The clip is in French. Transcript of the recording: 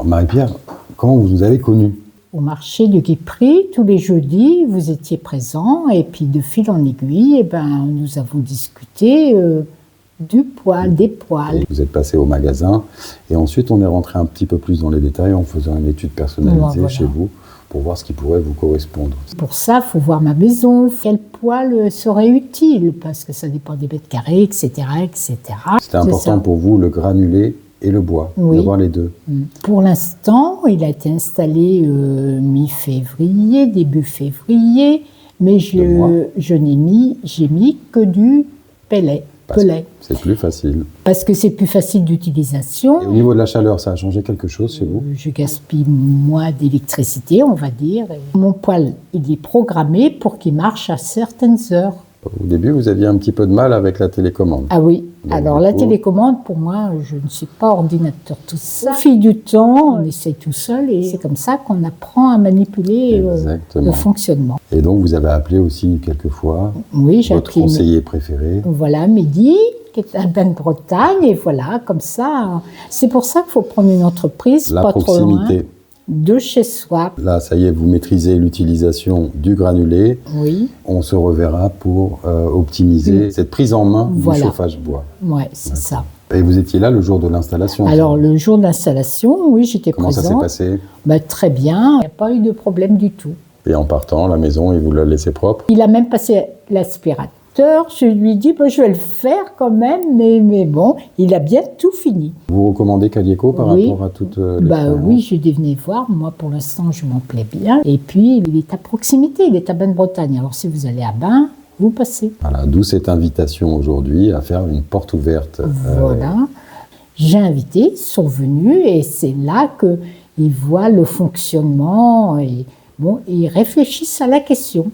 Alors Marie-Pierre, comment vous nous avez connus? Au marché du Guy-Prix, tous les jeudis, vous étiez présents et puis de fil en aiguille, nous avons discuté du poil, des poils. Vous êtes passé au magasin et ensuite on est rentré un petit peu plus dans les détails en faisant une étude personnalisée chez vous pour voir ce qui pourrait vous correspondre. Pour ça, il faut voir ma maison, quel poil serait utile parce que ça dépend des mètres carrés, etc. etc. C'était important pour vous le granulé et le bois, d'avoir les deux. Pour l'instant, il a été installé mi-février, début février, mais j'ai mis que du pellet. C'est plus facile. Parce que c'est plus facile d'utilisation. Et au niveau de la chaleur, ça a changé quelque chose chez vous? Je gaspille moins d'électricité, on va dire. Mon poêle, il est programmé pour qu'il marche à certaines heures. Au début, vous aviez un petit peu de mal avec la télécommande. Ah oui. Donc, alors la télécommande, pour moi, je ne suis pas ordinateur tout ça. Au fil du temps, on essaye tout seul et c'est comme ça qu'on apprend à manipuler le fonctionnement. Et donc, vous avez appelé aussi quelquefois votre conseiller préféré. Voilà, Mehdi, qui est à Bain-de-Bretagne, et voilà, comme ça. C'est pour ça qu'il faut prendre une entreprise la pas proximité. Trop loin de chez soi. Là, ça y est, vous maîtrisez l'utilisation du granulé. Oui. On se reverra pour optimiser cette prise en main du chauffage bois. Oui, c'est ça. Et vous étiez là le jour de l'installation? Alors, le jour de l'installation, oui, j'étais présente. Comment ça s'est passé? Très bien, il n'y a pas eu de problème du tout. Et en partant, la maison, il vous l'a laissé propre? Il a même passé l'aspirateur. Je lui ai dit, je vais le faire quand même, mais bon, il a bien tout fini. Vous recommandez Calieco par rapport à toute l'expérience? Oui, je vais venir voir. Moi, pour l'instant, je m'en plais bien. Et puis, il est à proximité, il est à Bain-de-Bretagne. Alors, si vous allez à Bain, vous passez. Voilà, d'où cette invitation aujourd'hui à faire une porte ouverte. Voilà. J'ai invité, ils sont venus et c'est là qu'ils voient le fonctionnement et ils réfléchissent à la question.